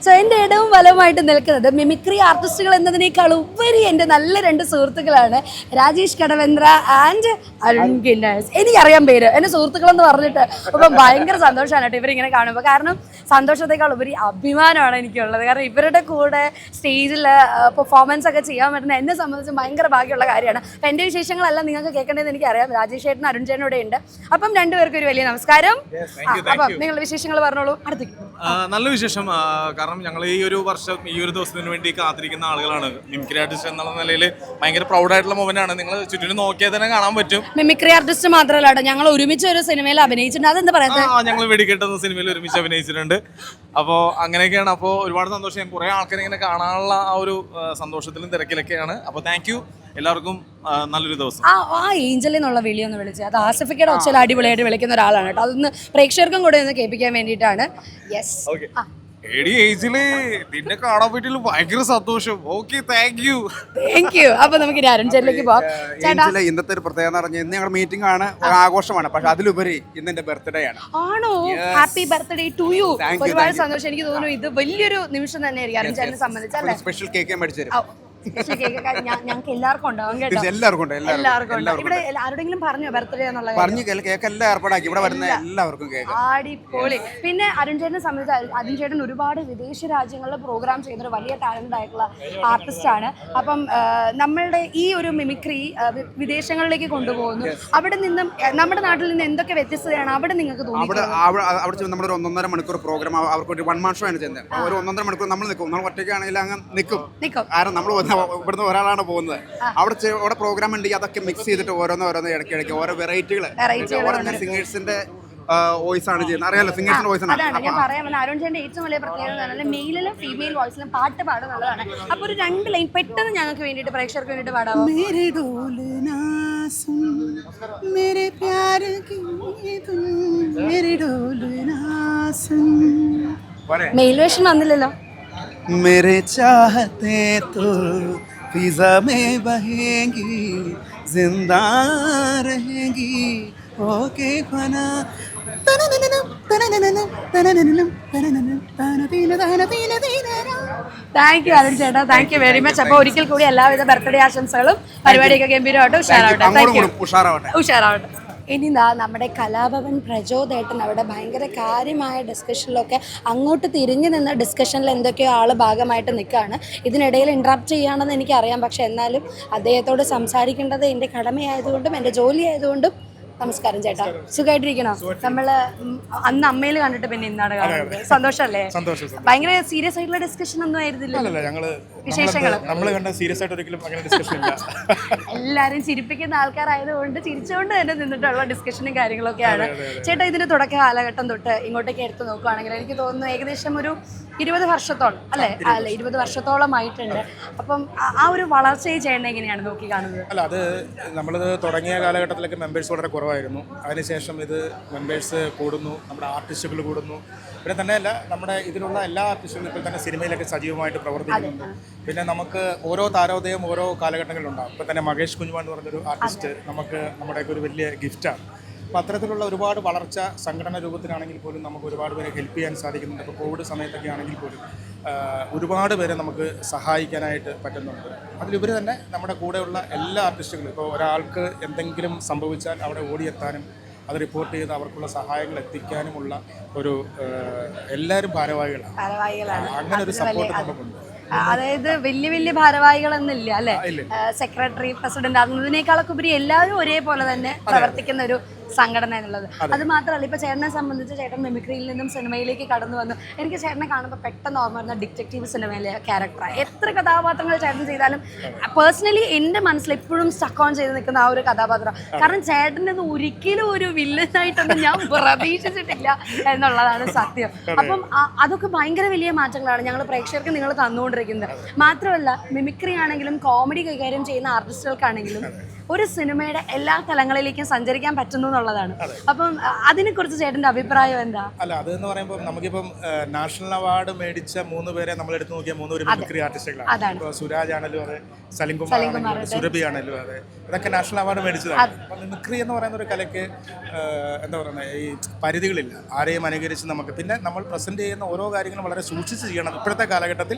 So എൻ്റെ ഇടവും വലവുമായിട്ട് നിൽക്കുന്നത് മിമിക്രി ആർട്ടിസ്റ്റുകൾ എന്നതിനേക്കാൾ ഉപരി എൻ്റെ നല്ല രണ്ട് സുഹൃത്തുക്കളാണ് രാജേഷ് കടവന്ത്ര ആൻഡ് അരുൺ ഗിന്നേഴ്സ്. എനിക്കറിയാൻ പേര് എൻ്റെ സുഹൃത്തുക്കളെന്ന് പറഞ്ഞിട്ട് അപ്പം ഭയങ്കര സന്തോഷമാണ് കേട്ടോ ഇവരിങ്ങനെ കാണുമ്പോൾ. കാരണം സന്തോഷത്തെക്കാൾ ഉപരി അഭിമാനമാണ് എനിക്കുള്ളത്. കാരണം ഇവരുടെ കൂടെ സ്റ്റേജിൽ പെർഫോമൻസ് ഒക്കെ ചെയ്യാൻ പറ്റുന്ന എന്നെ സംബന്ധിച്ച് ഭയങ്കര ഭാഗ്യമുള്ള കാര്യമാണ്. അപ്പം എൻ്റെ വിശേഷങ്ങളെല്ലാം നിങ്ങൾക്ക് കേൾക്കേണ്ടതെന്ന് എനിക്കറിയാം. രാജേഷ് ചേട്ടനും അരുൺ ചേട്ടനും ഇവിടെ ഉണ്ട്. അപ്പം രണ്ടുപേർക്കും ഒരു വലിയ നമസ്കാരം. അപ്പം നിങ്ങളുടെ വിശേഷങ്ങൾ പറഞ്ഞോളൂ. അടുത്തേക്ക് നല്ല വിശേഷം. കാരണം ഞങ്ങൾ ഈ ഒരു വർഷം ഈ ഒരു ദിവസത്തിന് വേണ്ടി കാത്തിരിക്കുന്ന ആളുകളാണ്. മിമിക്രി ആർട്ടിസ്റ്റ് എന്നുള്ള നിലയിൽ ഭയങ്കര പ്രൗഡായിട്ടുള്ള മൊമെന്റ് ആണ്. നിങ്ങൾ ചുറ്റിനും നോക്കിയാൽ തന്നെ കാണാൻ പറ്റും. മിമിക്രി ആർട്ടിസ്റ്റ് മാത്രമല്ല, ഞങ്ങൾ ഒരുമിച്ച് ഒരു സിനിമയിൽ അഭിനയിച്ചിട്ടുണ്ട്. അതെന്താ പറയുന്നത്? ഞങ്ങൾ വെടിക്കെട്ടുന്ന സിനിമയിൽ ഒരുമിച്ച് അഭിനയിച്ചിട്ടുണ്ട്. അപ്പോൾ അങ്ങനെയൊക്കെയാണ്. അപ്പോൾ ഒരുപാട് സന്തോഷം. ഞാൻ കുറേ ആൾക്കാരെ ഇങ്ങനെ കാണാനുള്ള ആ ഒരു സന്തോഷത്തിലും തിരക്കിലൊക്കെയാണ്. അപ്പോൾ താങ്ക് യു എല്ലാവർക്കും. നല്ലൊരു ദിവസം. ആ ഏഞ്ചലിൽ നിന്നുള്ള വിളിയൊന്ന് വിളിച്ചത് അത് ആസിഫിക്കയുടെ ഒച്ചയിൽ അടിപൊളിയായിട്ട് വിളിക്കുന്ന ഒരാളാണ് കേട്ടോ. അതൊന്ന് പ്രേക്ഷകർക്കും കൂടെ ഒന്ന് കേൾപ്പിക്കാൻ വേണ്ടിയിട്ടാണ്. യെസ്, നിന്നെ കാണാൻ പറ്റില്ല, ഭയങ്കര സന്തോഷം. Okay, thank you. അപ്പൊ നമുക്ക് അരുൺ ചേട്ടനിലേക്ക് പോവാം. ചേട്ടാ, ഇന്നത്തെ ഒരു പ്രത്യേകത എന്ന് പറഞ്ഞാൽ ഇന്ന് ഞങ്ങളുടെ മീറ്റിംഗ് ആണ്, ആഘോഷമാണ്. പക്ഷെ അതിലുപരി ഇന്ന് എന്റെ ബർത്ത്ഡേ ആണ്. ആണോ? Happy birthday to you. ഒരുപാട് സന്തോഷം. എനിക്ക് തോന്നുന്നു ഇത് വലിയൊരു നിമിഷം തന്നെയായിരിക്കും അരുൺ ചേട്ടനെ സംബന്ധിച്ചല്ലേ. സ്പെഷ്യൽ കേക്ക് മേടിച്ചു തരും. ഞങ്ങൾക്ക് എല്ലാവർക്കും ഉണ്ടാവും കേട്ടോ. എല്ലാവർക്കും ഇവിടെ ആരോടെങ്കിലും പറഞ്ഞോ ബർത്ത്ഡേ എന്നുള്ളത്? പറഞ്ഞു. കേക്ക് എല്ലാം ഏർപ്പാടാക്കി. ഇവിടെ വരുന്ന എല്ലാവർക്കും കേക്ക്. അടിപൊളി. പിന്നെ അരുൺ ചേട്ടനെ സംബന്ധിച്ച് അരുൺ ചേട്ടൻ ഒരുപാട് വിദേശ രാജ്യങ്ങളിൽ പ്രോഗ്രാം ചെയ്യുന്നൊരു വലിയ ടാലന്റ് ആയിട്ടുള്ള ആർട്ടിസ്റ്റ് ആണ്. അപ്പം നമ്മളുടെ ഈ ഒരു മിമിക്രി വിദേശങ്ങളിലേക്ക് കൊണ്ടുപോകുന്നു. അവിടെ നിന്നും നമ്മുടെ നാട്ടിൽ നിന്ന് എന്തൊക്കെ വ്യത്യസ്തതയാണ് അവിടെ നിങ്ങൾക്ക് തോന്നുന്നത്? അവിടെ നമ്മളൊരു 1.5 മണിക്കൂർ പ്രോഗ്രാം അവർക്ക് ഒരു 1 മാൻ ഷോ ആണ് ചെയ്യുന്നത്. ഒരു 1.5 മണിക്കൂർ നമ്മൾ നിൽക്കും. നമ്മൾ ഒറ്റയ്ക്കാണെങ്കിൽ അങ്ങ് നിൽക്കും. കാരണം നമ്മൾ ഇവിടുന്ന് ഒരാളാണ് പോകുന്നത്. അവിടെ പ്രോഗ്രാം ഉണ്ടെങ്കിൽ അതൊക്കെ മിക്സ് ചെയ്തിട്ട് ഓരോന്ന് ഇടയ്ക്കിടയ്ക്ക് ഓരോ വെറൈറ്റികൾ സിംഗേഴ്സിന്റെ വോയിസ് ആണ് ചെയ്യുന്നത്. അറിയാലോ, സിംഗേഴ്സിന്റെ വോയിസ് ആണ്. ഞാൻ പറയാൻ അരുൺ ചേട്ടന്റെ ഏറ്റവും വലിയ പ്രത്യേകത മെയിലും ഫീമെയിൽ വോയിസിലും പാട്ട് പാടുന്നുള്ളതാണ്. അപ്പൊ ഒരു 2 ലൈൻ പെട്ടെന്ന് ഞങ്ങൾക്ക് വേണ്ടിയിട്ട് പ്രേക്ഷകർക്ക് വേണ്ടിയിട്ട് പാടാമോ? മെയിൽ വേഷൻ വന്നില്ലല്ലോ. मेरे चाहते तो फिजा में बहेंगी, जिंदा रहेंगी, ओके खाना. താങ്ക് യു അരുൺ ചേട്ടാ, താങ്ക് യു വെരി മച്ച്. അപ്പൊ ഒരിക്കൽ കൂടി എല്ലാവിധ ബർത്ത്ഡേ ആശംസകളും. പരിപാടിയൊക്കെ ഗംഭീരമായിട്ട് ഉഷാറാവട്ടെ. ഇനി നമ്മുടെ കലാഭവൻ പ്രചോദേട്ടൻ അവിടെ ഭയങ്കര കാര്യമായ ഡിസ്കഷനിലൊക്കെ അങ്ങോട്ട് തിരിഞ്ഞു നിന്ന ഡിസ്കഷനിൽ എന്തൊക്കെയോ ഭാഗമായിട്ട് നിൽക്കുകയാണ്. ഇതിനിടയിൽ ഇൻട്രപ്റ്റ് ചെയ്യുകയാണെന്ന് എനിക്കറിയാം. പക്ഷെ എന്നാലും അദ്ദേഹത്തോട് സംസാരിക്കേണ്ടത് എൻ്റെ കടമയായതുകൊണ്ടും എൻ്റെ ജോലി ആയതുകൊണ്ടും. നമസ്കാരം ചേട്ടാ, സുഖമായിട്ടിരിക്കണോ? നമ്മള് അന്ന് അമ്മയിൽ കണ്ടിട്ട് പിന്നെ ഇന്നാണ് കാണുന്നത്. സന്തോഷല്ലേ? ഭയങ്കര സീരിയസ് ആയിട്ടുള്ള ഡിസ്കഷൻ ഒന്നും ആയിരുന്നില്ല. എല്ലാരും ചിരിപ്പിക്കുന്ന ആൾക്കാരായതുകൊണ്ട് ചിരിച്ചുകൊണ്ട് തന്നെ നിന്നിട്ടുള്ള ഡിസ്കഷനും കാര്യങ്ങളൊക്കെയാണ്. ചേട്ടാ, ഇതിന്റെ തുടക്ക കാലഘട്ടം തൊട്ട് ഇങ്ങോട്ടേക്ക് എടുത്ത് നോക്കുകയാണെങ്കിൽ എനിക്ക് തോന്നുന്നു ഏകദേശം ഒരു 20 വർഷത്തോളം അല്ലേ? 20 വർഷത്തോളമായിട്ടുണ്ട്. അപ്പം ആ ഒരു വളർച്ചയെ ചേട്ടൻ എങ്ങനെയാണ് നോക്കി കാണുന്നത്? അല്ല, അത് നമ്മളിത് തുടങ്ങിയ കാലഘട്ടത്തിലൊക്കെ മെമ്പേഴ്സ് വളരെ കുറവായിരുന്നു. അതിനുശേഷം ഇത് മെമ്പേഴ്സ് കൂടുന്നു, നമ്മുടെ ആർട്ടിസ്റ്റുകൾ കൂടുന്നു. പിന്നെ തന്നെയല്ല, നമ്മുടെ ഇതിലുള്ള എല്ലാ ആർട്ടിസ്റ്റുകളും ഇപ്പോൾ തന്നെ സിനിമയിലൊക്കെ സജീവമായിട്ട് പ്രവർത്തിക്കുന്നുണ്ട്. പിന്നെ നമുക്ക് ഓരോ താരോദയം ഓരോ കാലഘട്ടങ്ങളിലുണ്ടാകും. ഇപ്പോൾ തന്നെ മഹേഷ് കുഞ്ഞുമാൻ എന്ന് പറഞ്ഞൊരു ആർട്ടിസ്റ്റ് നമുക്ക് നമ്മുടെയൊക്കെ ഒരു വലിയ ഗിഫ്റ്റാണ്. അപ്പോൾ അത്തരത്തിലുള്ള ഒരുപാട് വളർച്ച സംഘടന രൂപത്തിലാണെങ്കിൽ പോലും നമുക്ക് ഒരുപാട് പേരെ ഹെൽപ്പ് ചെയ്യാൻ സാധിക്കുന്നുണ്ട്. ഇപ്പോൾ കോവിഡ് സമയത്തൊക്കെ ആണെങ്കിൽ പോലും ഒരുപാട് പേരെ നമുക്ക് സഹായിക്കാനായിട്ട് പറ്റുന്നുണ്ട്. അതിലുപരി തന്നെ നമ്മുടെ കൂടെയുള്ള എല്ലാ ആർട്ടിസ്റ്റുകളും, ഇപ്പോൾ ഒരാൾക്ക് എന്തെങ്കിലും സംഭവിച്ചാൽ അവിടെ ഓടിയെത്താനും അത് റിപ്പോർട്ട് ചെയ്ത് അവർക്കുള്ള സഹായങ്ങൾ എത്തിക്കാനുമുള്ള ഒരു എല്ലാവരും ഭാരവാഹികളാണ്. അങ്ങനെ ഒരു സപ്പോർട്ട് നമുക്കുണ്ട്. അതായത് വലിയ വലിയ ഭാരവാഹികളൊന്നുമില്ല അല്ലെ? സെക്രട്ടറി, പ്രസിഡന്റ്, അതിനേക്കാളൊക്കെ ഉപരി എല്ലാവരും ഒരേപോലെ തന്നെ പ്രവർത്തിക്കുന്ന ഒരു സംഘടന എന്നുള്ളത്. അത് മാത്രമല്ല, ഇപ്പൊ ചേട്ടനെ സംബന്ധിച്ച് ചേട്ടൻ മിമിക്രിയിൽ നിന്നും സിനിമയിലേക്ക് കടന്നു വന്നു. എനിക്ക് ചേട്ടനെ കാണുമ്പോൾ പെട്ടെന്ന് ഓർമ്മ വരുന്ന ഡിറ്റക്റ്റീവ് സിനിമയിലെ ക്യാരക്ടറാണ്. എത്ര കഥാപാത്രങ്ങൾ ചേട്ടൻ ചെയ്താലും പേഴ്സണലി എൻ്റെ മനസ്സിൽ എപ്പോഴും സ്റ്റക്ക് ഓൺ ചെയ്ത് നിൽക്കുന്ന ആ ഒരു കഥാപാത്രം. കാരണം ചേട്ടനത് ഒരിക്കലും ഒരു വില്ലനായിട്ടൊന്നും ഞാൻ പ്രതീക്ഷിച്ചിട്ടില്ല എന്നുള്ളതാണ് സത്യം. അപ്പം അതൊക്കെ ഭയങ്കര വലിയ മാറ്റങ്ങളാണ് ഞങ്ങൾ പ്രേക്ഷകർക്ക് നിങ്ങൾ തന്നുകൊണ്ടിരിക്കുന്നത്. മാത്രമല്ല, മിമിക്രി ആണെങ്കിലും കോമഡി കൈകാര്യം ചെയ്യുന്ന ആർട്ടിസ്റ്റുകൾക്കാണെങ്കിലും ഒരു സിനിമയുടെ എല്ലാ തലങ്ങളിലേക്കും സഞ്ചരിക്കാൻ പറ്റുന്നു എന്നുള്ളതാണ്. അപ്പം അതിനെക്കുറിച്ച് ചേട്ടൻ്റെ അഭിപ്രായം എന്താ? അല്ല, അതെന്ന് പറയുമ്പോൾ നമുക്കിപ്പം നാഷണൽ അവാർഡ് മേടിച്ച 3 പേരെ നമ്മൾ എടുത്തു നോക്കിയാൽ 3 ഒരു മിമിക്രി ആർട്ടിസ്റ്റുകളാണ്. ഇപ്പോൾ സുരാജ് ആണല്ലോ അതെ, സലിം കുമാർ, സുരഭി ആണല്ലോ അതെ, ഇതൊക്കെ നാഷണൽ അവാർഡ് മേടിച്ചതാണ്. അപ്പം മിമിക്രി എന്ന് പറയുന്ന ഒരു കലയ്ക്ക് എന്താ പറയുന്നത്, ഈ പരിധികളില്ല. ആരെയും അനുകരിച്ച് നമുക്ക്, പിന്നെ നമ്മൾ പ്രസന്റ് ചെയ്യുന്ന ഓരോ കാര്യങ്ങളും വളരെ സൂക്ഷിച്ച് ചെയ്യണം. ഇപ്പോഴത്തെ കാലഘട്ടത്തിൽ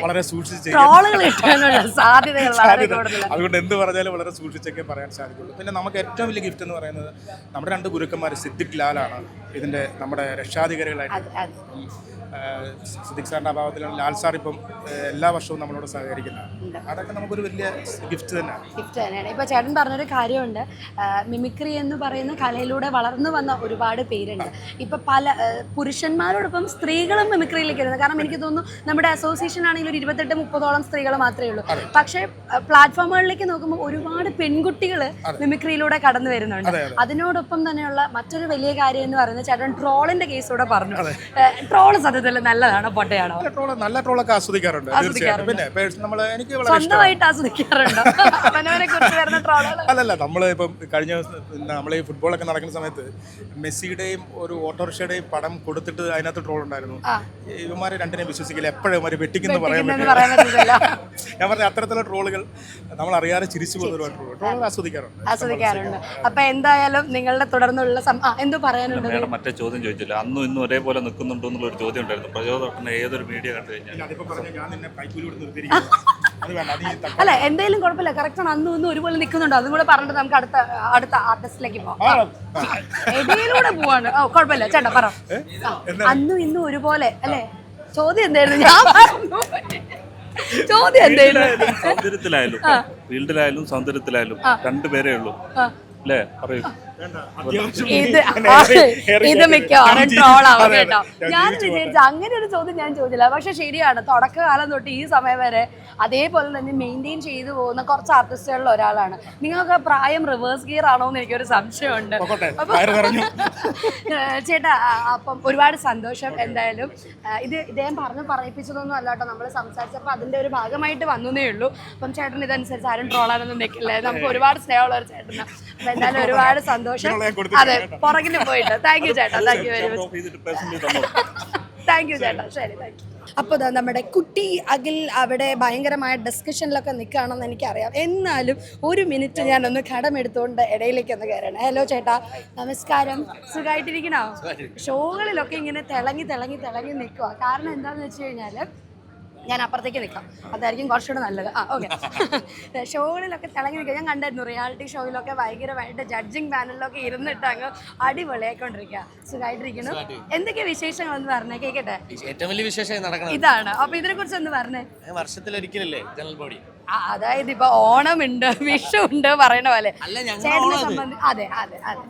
വളരെ സൂക്ഷിച്ച് ചെയ്യണം. അതുകൊണ്ട് എന്ത് പറഞ്ഞാലും വളരെ സൂക്ഷിച്ചൊക്കെ പറയാൻ സാധിക്കുള്ളൂ. പിന്നെ നമുക്ക് ഏറ്റവും വലിയ ഗിഫ്റ്റ് എന്ന് പറയുന്നത് നമ്മുടെ 2 ഗുരുക്കന്മാർ സിദ്ദിഖ് ലാലാണ് ഇതിൻ്റെ നമ്മുടെ രക്ഷാധികാരികളായിട്ട്. സിദ്ദിഖ് സാറിൻ്റെ അഭാവത്തിലാണ് ലാൽ സാർ ഇപ്പം എല്ലാ വർഷവും നമ്മളോട് സഹകരിക്കുന്നത്. അതൊക്കെ നമുക്കൊരു വലിയ ഗിഫ്റ്റ് തന്നെയാണ്. ഇപ്പോൾ ചേട്ടൻ പറഞ്ഞൊരു കാര്യമുണ്ട്, മിമിക്രി എന്ന് പറയുന്ന കലയിലൂടെ വളർന്നു വന്ന ഒരുപാട് പേരുണ്ട്. ഇപ്പം പല പുരുഷന്മാരോടൊപ്പം സ്ത്രീകളും മിമിക്രിയിലേക്ക് വരുന്നത്. കാരണം എനിക്ക് തോന്നുന്നു നമ്മുടെ അസോസിയേഷൻ ആണെങ്കിൽ ഒരു 28-30ഓളം സ്ത്രീകൾ മാത്രമേ ഉള്ളൂ. പക്ഷേ പ്ലാറ്റ്ഫോമുകളിലേക്ക് നോക്കുമ്പോൾ ഒരുപാട് പെൺകുട്ടികൾ മിമിക്രിയിലൂടെ കടന്നു വരുന്നുണ്ട്. അതിനോടൊപ്പം തന്നെയുള്ള മറ്റൊരു വലിയ കാര്യം എന്ന് പറയുന്നത് ചേട്ടൻ ട്രോളിന്റെ കേസൂടെ പറഞ്ഞു. ട്രോള് സത്യത്തിൽ നല്ലതാണോ പൊട്ടയാണോ? നല്ല ട്രോളൊക്കെ ആസ്വദിക്കാറുണ്ട് തീർച്ചയായിട്ടും. പിന്നെ നമ്മൾ എനിക്ക് സ്വന്തമായിട്ട് ആസ്വദിക്കാറുണ്ടോ അവനവനെ കുറിച്ച് വരുന്ന ട്രോളുകൾ? അല്ലല്ല, നമ്മൾ ഇപ്പം കഴിഞ്ഞ നമ്മൾ ഈ ഫുട്ബോളൊക്കെ നടക്കുന്ന സമയത്ത് മെസ്സിയുടെയും ഒരു ഓട്ടോറിക്ഷയുടെയും പടം കൊടുത്തിട്ട് അതിനകത്ത് ട്രോൾ ഉണ്ടായിരുന്നു. ഇവന്മാരെ രണ്ടിനെയും വിശ്വസിക്കില്ല, എപ്പോഴും ഇവന്മാര് വെട്ടിക്കുന്നു പറയാൻ പറ്റില്ല. ഞാൻ പറഞ്ഞ അത്തരത്തിലുള്ള ട്രോളുകൾ നമ്മൾ അറിയാതെ ചിരിച്ചു പോകുന്ന ഒരുപാട് ട്രോളുകൾ ആസ്വദിക്കാറുണ്ട്. അപ്പൊ എന്തായാലും നിങ്ങളുടെ തുടർന്നുള്ള എന്തോ പറയാനുണ്ട്? മറ്റേ ചോദ്യം ചോദിച്ചില്ല, അന്നും ഇന്നും ഒരേപോലെ നിൽക്കുന്നുണ്ടോ എന്നുള്ള ഒരു ചോദ്യം ഉണ്ടായിരുന്നു. പ്രചോദനം ഏതൊരു മീഡിയ കണ്ടു കഴിഞ്ഞാൽ അല്ല, എന്തായാലും കുഴപ്പമില്ല, കറക്റ്റ് ആണ്. അന്നും ഇന്നും ഒരുപോലെ നിൽക്കുന്നുണ്ടോ അതും കൂടെ പറഞ്ഞിട്ട് നമുക്ക് അടുത്ത ആർട്ടിസ്റ്റിലേക്ക് പോവാം. എവിടെയിലൂടെ പോവാണ്. കുഴപ്പമില്ല ചേട്ടാ, പറ. അന്നും ഇന്നും ഒരുപോലെ അല്ലേ? ചോദ്യം എന്തായിരുന്നു? ഞാൻ പറഞ്ഞു ചോദ്യം എന്തായിരുന്നു? സൗന്ദര്യത്തിലായാലും ഫീൽഡിലായാലും സൗന്ദര്യത്തിലായാലും 2 പേരേ ഉള്ളൂ അല്ലേ? പറയൂ. ഇത് മിക്കവാറും ട്രോളാവും കേട്ടോ. ഞാൻ വിചാരിച്ചു അങ്ങനെ ഒരു ചോദ്യം ഞാൻ ചോദിച്ചില്ല. പക്ഷെ ശരിയാണ്, തുടക്കകാലം തൊട്ട് ഈ സമയം വരെ അതേപോലെ തന്നെ മെയിൻറ്റെയിൻ ചെയ്തു പോകുന്ന കുറച്ച് ആർട്ടിസ്റ്റുകളിൽ ഒരാളാണ്. നിങ്ങൾക്ക് പ്രായം റിവേഴ്സ് ഗിയർ ആണോ എന്ന് എനിക്കൊരു സംശയമുണ്ട്. ചേട്ടാ, അപ്പം ഒരുപാട് സന്തോഷം. എന്തായാലും ഇദ്ദേഹം പറയിപ്പിച്ചതൊന്നും അല്ല കേട്ടോ, നമ്മൾ സംസാരിച്ചപ്പോൾ അതിൻ്റെ ഒരു ഭാഗമായിട്ട് വന്നേ ഉള്ളൂ. അപ്പം ചേട്ടൻ ഇതനുസരിച്ച് ആരും ട്രോളാനൊന്നും നിൽക്കില്ലേ, നമുക്ക് ഒരുപാട് സ്നേഹമുള്ള ഒരു ചേട്ടനാണ്. അപ്പം എന്തായാലും ഒരുപാട് സന്തോഷം. അതെ, പുറകിൽ പോയിട്ട് താങ്ക് യു ചേട്ടാ, thank you very much. Thank you ചേട്ടാ, ശരി, താങ്ക് യു. അപ്പോൾ നമ്മുടെ കുട്ടി അഖിൽ അവിടെ ഭയങ്കരമായ ഡിസ്കഷനിലൊക്കെ നിൽക്കുകയാണെന്ന് എനിക്കറിയാം. എന്നാലും ഒരു മിനിറ്റ് ഞാനൊന്ന് കടമെടുത്തുകൊണ്ട് ഇടയിലേക്ക് ഒന്ന് കയറണം. ഹലോ ചേട്ടാ, നമസ്കാരം. സുഖമായിട്ടിരിക്കണോ? ഷോകളിലൊക്കെ ഇങ്ങനെ തിളങ്ങി നിൽക്കുക. കാരണം എന്താണെന്ന് വെച്ച് കഴിഞ്ഞാൽ ഞാൻ അപ്പുറത്തേക്ക് നിൽക്കാം, അതായിരിക്കും കുറച്ചുകൂടെ നല്ലത്. ഓക്കെ. ഷോകളിലൊക്കെ തിളങ്ങി നിൽക്കുക ഞാൻ കണ്ടായിരുന്നു. റിയാലിറ്റി ഷോയിലൊക്കെ ഭയങ്കരമായിട്ട് ജഡ്ജിങ് പാനലിലൊക്കെ ഇരുന്നിട്ട് അങ്ങ് അടിപൊളിയായിക്കൊണ്ടിരിക്കുക. സുഖമായിട്ടിരിക്കുന്നു. എന്തൊക്കെ വിശേഷങ്ങളെന്ന് പറഞ്ഞേ, കേൾക്കട്ടെ. ഏറ്റവും വലിയ വിശേഷം നടക്കണം ഇതാണ്. അപ്പൊ ഇതിനെ കുറിച്ച് ഒന്ന് പറഞ്ഞേ. വർഷത്തിലൊരിക്കലല്ലേ ജനറൽ ബോഡി, അതായത് ഇപ്പൊ ഓണമുണ്ട്, വിഷു ഉണ്ട് പറയണ പോലെ. അതെ അതെ അതെ.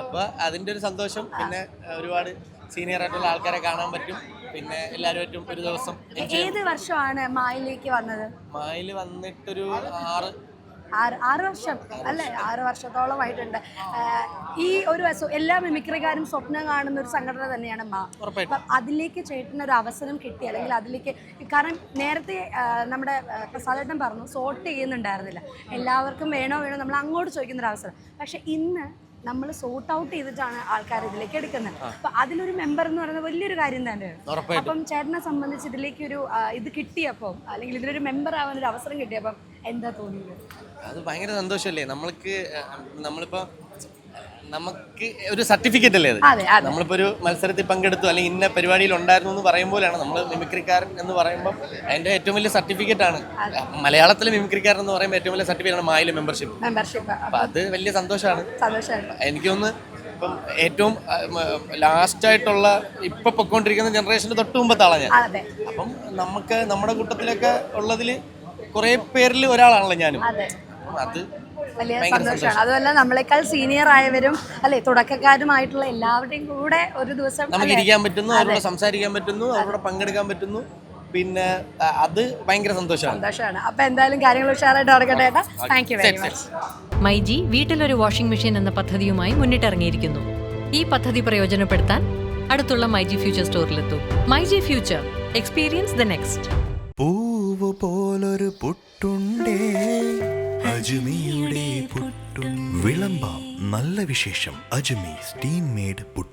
അപ്പൊ അതിന്റെ ഒരു സന്തോഷം. പിന്നെ ഒരുപാട് സീനിയർ ആയിട്ടുള്ള ആൾക്കാരെ കാണാൻ പറ്റും. പിന്നെ എല്ലാവരും ഒരു ദിവസം. ഏത് വർഷമാണ് മായിലേക്ക് വന്നത്? മായിൽ വന്നിട്ടൊരു 6 വർഷം അല്ലേ? 6 വർഷത്തോളമായിട്ടുണ്ട്. ഈ ഒരു എല്ലാ മിമിക്രിക്കാരും സ്വപ്നം കാണുന്ന ഒരു സംഘടന തന്നെയാണ് മാ. അതിലേക്ക് ചേട്ടനൊരു അവസരം കിട്ടി, അല്ലെങ്കിൽ അതിലേക്ക്, കാരണം നേരത്തെ നമ്മുടെ പ്രസാദേട്ടൻ പറഞ്ഞു സോർട്ട് ചെയ്യുന്നുണ്ടായിരുന്നില്ല, എല്ലാവർക്കും വേണോ നമ്മൾ അങ്ങോട്ട് ചോദിക്കുന്നൊരു അവസരം. പക്ഷെ ഇന്ന് നമ്മൾ സോർട്ട് ഔട്ട് ചെയ്തിട്ടാണ് ആൾക്കാർ ഇതിലേക്ക് എടുക്കുന്നത്. അപ്പൊ അതിലൊരു മെമ്പർ എന്ന് പറയുന്നത് വലിയൊരു കാര്യം തന്നെയാണ്. അപ്പം ചേട്ടനെ സംബന്ധിച്ച് ഇതിലേക്ക് ഒരു ഇത് കിട്ടിയപ്പം, അല്ലെങ്കിൽ ഇതിലൊരു മെമ്പർ ആവാൻ ഒരു അവസരം കിട്ടിയപ്പം എന്താ തോന്നിയത്? അത് ഭയങ്കര സന്തോഷമല്ലേ. നമ്മളിപ്പോ നമുക്ക് ഒരു സർട്ടിഫിക്കറ്റ് അല്ലേ അത്. നമ്മളിപ്പോ ഒരു മത്സരത്തിൽ പങ്കെടുത്തു അല്ലെങ്കിൽ ഇന്ന പരിപാടിയിൽ ഉണ്ടായിരുന്നു എന്ന് പറയുമ്പോഴാണ് നമ്മൾ മിമിക്രിക്കാരൻ എന്ന് പറയുമ്പോൾ അതിന്റെ ഏറ്റവും വലിയ സർട്ടിഫിക്കറ്റ് ആണ്. മലയാളത്തിലെ മിമിക്രിക്കാരൻ എന്ന് പറയുമ്പോൾ ഏറ്റവും വലിയ സർട്ടിഫിക്കറ്റ് ആണ് മായിലെ മെമ്പർഷിപ്പ്. അപ്പൊ അത് വലിയ സന്തോഷമാണ്. എനിക്കൊന്ന് ഇപ്പം ഏറ്റവും ലാസ്റ്റ് ആയിട്ടുള്ള ഇപ്പൊ പൊക്കോണ്ടിരിക്കുന്ന ജനറേഷന് തൊട്ട് മുമ്പത്തെ ആളാണ് ഞാൻ. അപ്പം നമുക്ക് നമ്മുടെ കൂട്ടത്തിലൊക്കെ ഉള്ളതിൽ കുറെ പേരിൽ ഒരാളാണല്ലോ ഞാനും. അത് വലിയ സന്തോഷമാണ്. അതുമല്ല നമ്മളെക്കാൾ സീനിയർ ആയവരും അല്ലെ തുടക്കക്കാരുമായിട്ടുള്ള എല്ലാവരുടെയും കൂടെ ഒരു ദിവസം നമുക്ക് ഇരിക്കാൻ പറ്റുന്നു, അവരോട് സംസാരിക്കാൻ പറ്റുന്നു, അവരോട് പങ്കെടുക്കാൻ പറ്റുന്നു. പിന്നെ അത് ഭയങ്കര സന്തോഷമാണ്. അപ്പൊ എന്തായാലും കാര്യങ്ങൾ ഉഷാറായിട്ട് നടക്കട്ടെ ഏട്ടാ. Thank you very much. MyG വീട്ടിലൊരു വാഷിംഗ് മെഷീൻ എന്ന പദ്ധതിയുമായി മുന്നിട്ടിറങ്ങിയിരിക്കുന്നു. ഈ പദ്ധതി പ്രയോജനപ്പെടുത്താൻ അടുത്തുള്ള മൈജി ഫ്യൂച്ചർ സ്റ്റോറിലെത്തൂ. MyG future, experience the next. പൂവ് പോലൊരു പുട്ടുണ്ടേ അജ്മിയുടെ പുട്ട്. നല്ല വിശേഷം. Ajmi steam made puttu.